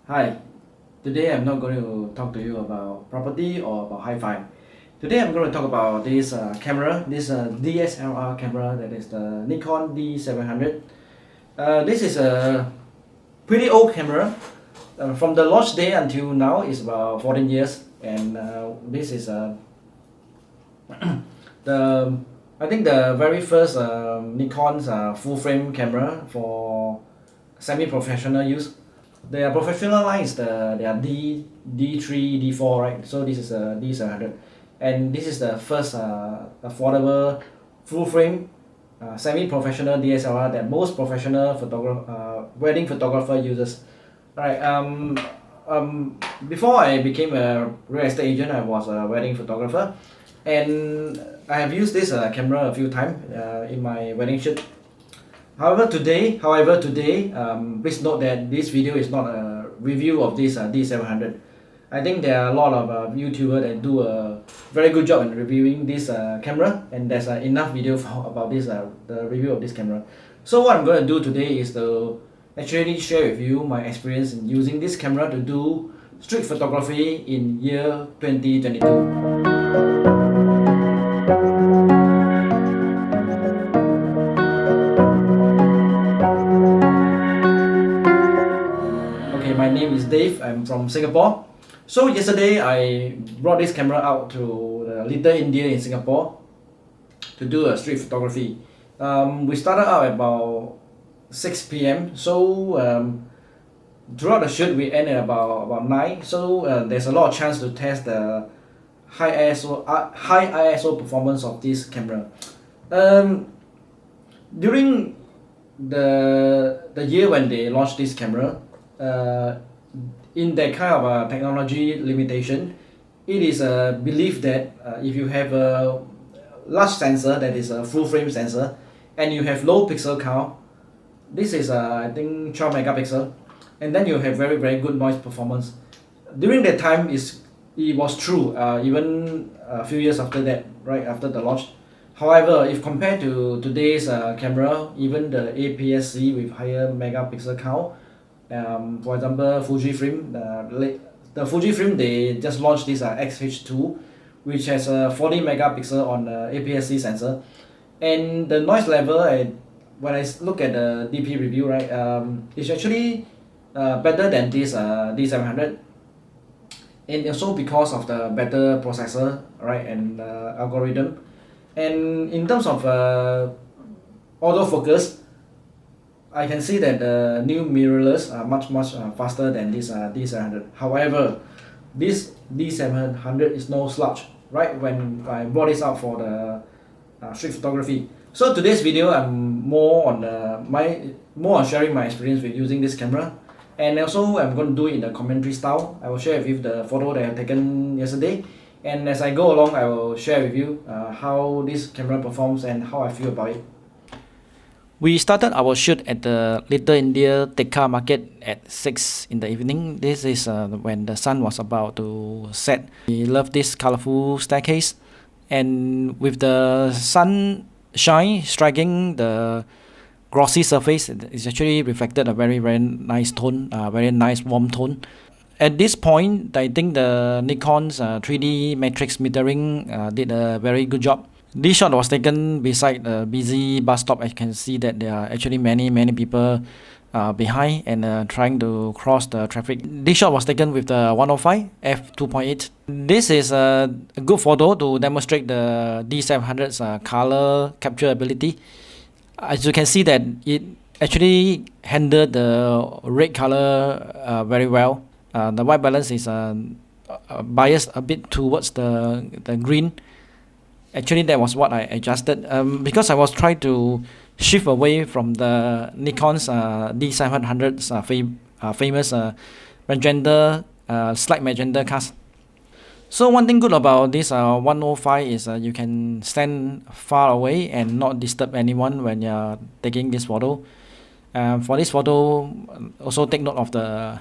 Hi, today I'm not going to talk to you about property or about hi-fi. Today I'm going to talk about this camera, this DSLR camera, that is the Nikon D700. This is a pretty old camera. From the launch day until now is about 14 years, and this is the I think the very first Nikon's full frame camera for semi-professional use. Their professional line is their D3 D4, right? So this is a D700, and this is the first affordable full frame semi-professional DSLR that most professional wedding photographer uses. Right. Before I became a real estate agent, I was a wedding photographer, and I have used this camera a few times in my wedding shoot. However today, please note that this video is not a review of this D700. I think there are a lot of YouTubers that do a very good job in reviewing this camera, and there's enough video about this the review of this camera. So what I'm going to do today is to actually share with you my experience in using this camera to do street photography in year 2022. Okay, my name is Dave. I'm from Singapore. So yesterday I brought this camera out to the Little India in Singapore to do a street photography. We started out at about 6 p.m. So throughout the shoot we end at about 9. So there's a lot of chance to test the high ISO performance of this camera. During the year when they launched this camera, in that kind of technology limitation, it is believed that if you have a large sensor that is a full frame sensor and you have low pixel count, this is I think 12 megapixel, and then you have very good noise performance. During that time it was true, even a few years after that, right after the launch. However, if compared to today's camera, even the APS-C with higher megapixel count, for example Fujifilm, the Fujifilm, they just launched this XH2, which has a 40 megapixel on the APS-C sensor, and the noise level, when I look at the DP review, right, it's actually better than this D700, and also because of the better processor, right, and algorithm. And in terms of autofocus, I can see that the new mirrorless are much faster than this D700. However, this D700 is no slouch, right? When I brought this out for the street photography. So today's video, I'm more on sharing my experience with using this camera, and also I'm going to do it in the commentary style. I will share with you the photo that I have taken yesterday, and as I go along, I will share with you how this camera performs and how I feel about it. We started our shoot at the Little India Tekka market at 6 in the evening. This is when the sun was about to set. We love this colorful staircase, and with the sunshine striking the glossy surface, it's actually reflected a very nice tone, very nice warm tone. At this point, I think the Nikon's 3D matrix metering did a very good job. This shot was taken beside a busy bus stop. I can see that there are actually many people behind and trying to cross the traffic. This shot was taken with the 105 f2.8. This is a good photo to demonstrate the D700's color capture ability. As you can see that it actually handled the red color very well. The white balance is biased a bit towards the green. Actually, that was what I adjusted because I was trying to shift away from the Nikon's D700's famous magenta, slight magenta cast. So one thing good about this 105 is you can stand far away and not disturb anyone when you're taking this photo. For this photo, also take note of the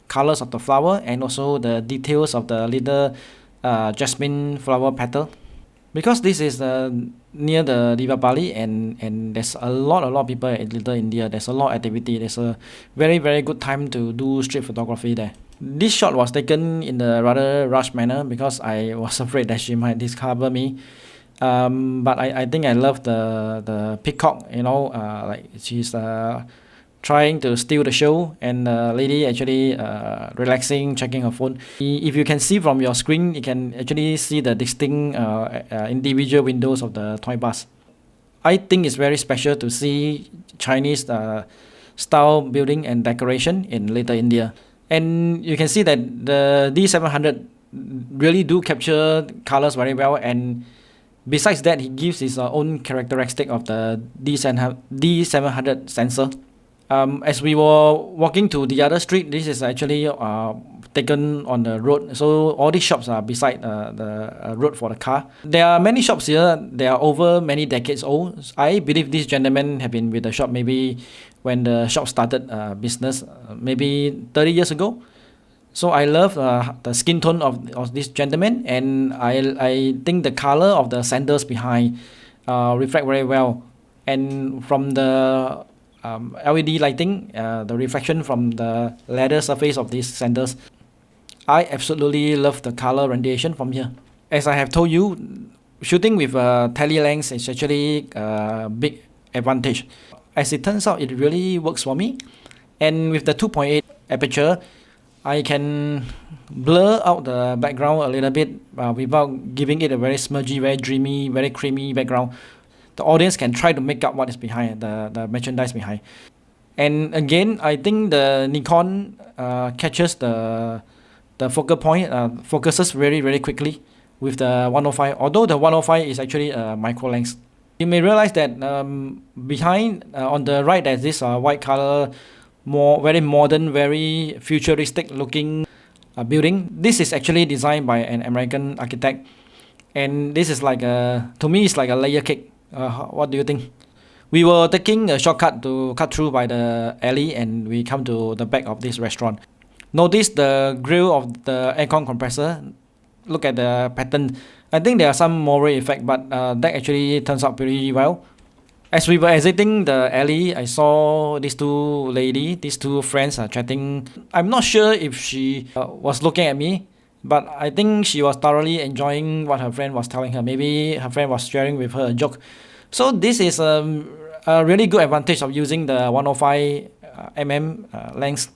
colors of the flower and also the details of the little jasmine flower petal. Because this is near the Bali, and there's a lot of people in Little India. There's a lot of activity. There's a very good time to do street photography there. This shot was taken in a rather rush manner because I was afraid that she might discover me. But I think I love the peacock, like she's trying to steal the show, and the lady actually relaxing, checking her phone. If you can see from your screen, you can actually see the distinct individual windows of the toy bus. I think it's very special to see Chinese style building and decoration in Little India. And you can see that the D700 really do capture colors very well, and besides that, he gives his own characteristic of the D700 sensor. As we were walking to the other street, this is actually taken on the road. So all these shops are beside the road for the car. There are many shops here. They are over many decades old. I believe this gentleman have been with the shop maybe when the shop started business, maybe 30 years ago. So I love the skin tone of this gentleman, and I think the color of the sandals behind reflect very well. And from the LED lighting, the reflection from the leather surface of these sandals, I absolutely love the color rendition from here. As I have told you, shooting with a tele lens is actually a big advantage. As it turns out, it really works for me. And with the 2.8 aperture, I can blur out the background a little bit without giving it a very smudgy, very dreamy, very creamy background. The audience can try to make up what is behind, the merchandise behind. And again, I think the Nikon catches the focal point, focuses very quickly with the 105, although the 105 is actually a micro lens. You may realize that behind, on the right, there's this white color, very modern, very futuristic looking building. This is actually designed by an American architect, and this is like to me, it's like a layer cake. What do you think? We were taking a shortcut to cut through by the alley, and we come to the back of this restaurant. Notice the grill of the aircon compressor. Look at the pattern. I think there are some moral effect, but that actually turns out pretty well. As we were exiting the alley, I saw these two friends chatting. I'm not sure if she was looking at me, but I think she was thoroughly enjoying what her friend was telling her. Maybe her friend was sharing with her a joke. So this is a really good advantage of using the 105 lens.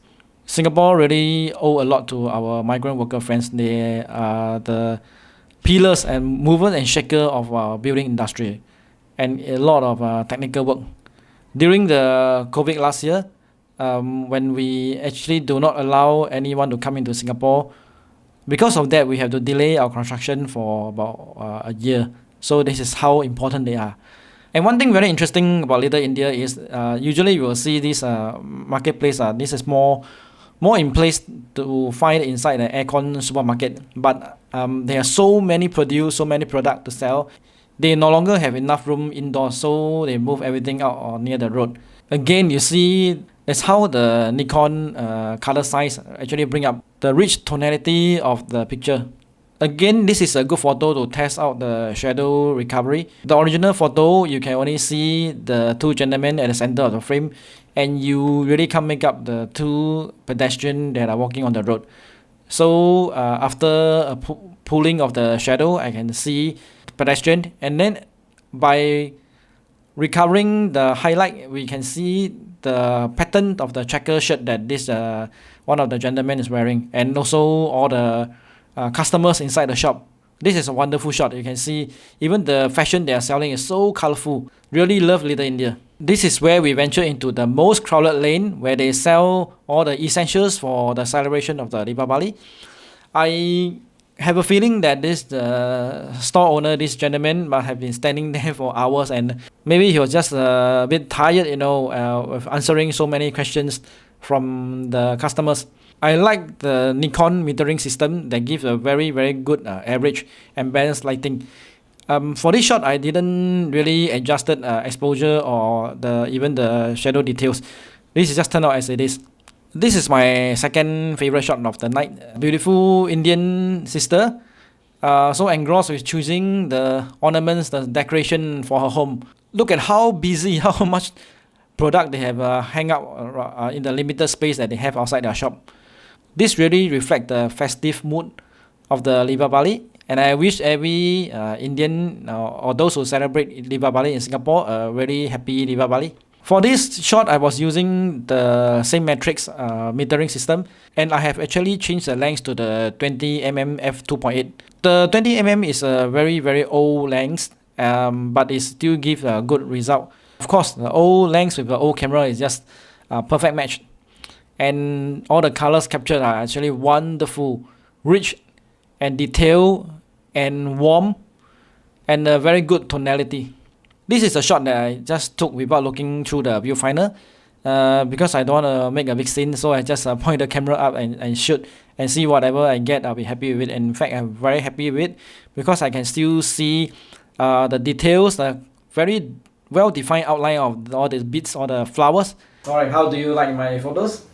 Singapore really owe a lot to our migrant worker friends. They are the pillars and movers and shaker of our building industry, and a lot of technical work. During the COVID last year, when we actually do not allow anyone to come into Singapore, because of that, we have to delay our construction for about a year. So this is how important they are. And one thing very interesting about Little India is usually you will see this marketplace. This is more in place to find inside the aircon supermarket. But there are so many produce, so many products to sell. They no longer have enough room indoors, so they move everything out or near the road. Again, you see that's how the Nikon color size actually bring up the rich tonality of the picture. Again, this is a good photo to test out the shadow recovery. The original photo, you can only see the two gentlemen at the center of the frame, and you really can't make up the two pedestrians that are walking on the road. So after a pulling of the shadow, I can see the pedestrian, and then by recovering the highlight, we can see the pattern of the checker shirt that this one of the gentlemen is wearing, and also all the customers inside the shop. This is a wonderful shot. You can see even the fashion they are selling is so colorful. Really love Little India. This is where we venture into the most crowded lane, where they sell all the essentials for the celebration of the Deepavali. I have a feeling that this store owner, this gentleman, must have been standing there for hours, and maybe he was just a bit tired, with answering so many questions from the customers. I like the Nikon metering system that gives a very good average and balanced lighting. For this shot, I didn't really adjusted exposure or even the shadow details. This is just turned out as it is. This is my second favorite shot of the night. Beautiful Indian sister so engrossed with choosing the ornaments, the decoration for her home. Look at how busy, how much product they have hang out in the limited space that they have outside their shop. This really reflects the festive mood of the Deepavali, and I wish every Indian or those who celebrate Deepavali in Singapore a very happy Deepavali. For this shot, I was using the same matrix metering system, and I have actually changed the length to the 20mm f2.8. The 20mm is a very old length, but it still gives a good result. Of course, the old length with the old camera is just a perfect match, and all the colors captured are actually wonderful, rich and detailed and warm, and a very good tonality. This is a shot that I just took without looking through the viewfinder, because I don't want to make a big scene, so I just point the camera up and shoot and see whatever I get. I'll be happy with it. And in fact, I'm very happy with it because I can still see the details, the very well-defined outline of all the bits, all the flowers. Alright, how do you like my photos?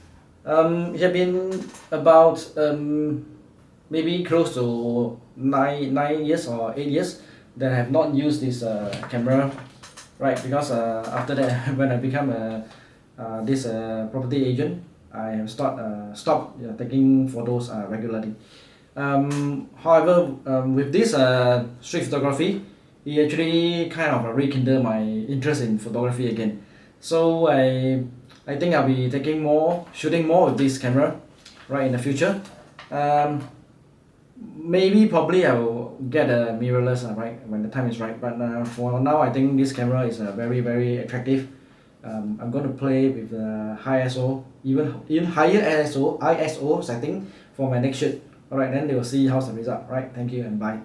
It has been about maybe close to 9 years or 8 years that I have not used this camera, right? Because after that, when I become this property agent, I have stopped taking photos regularly. However, with this street photography, it actually kind of rekindled my interest in photography again. So I think I'll be shooting more with this camera, right, in the future. Maybe probably I will get a mirrorless right when the time is right, but for now I think this camera is very attractive. I'm going to play with the high ISO, even higher ISO setting for my next shoot. Alright, then they will see how's the result. Right, thank you and bye.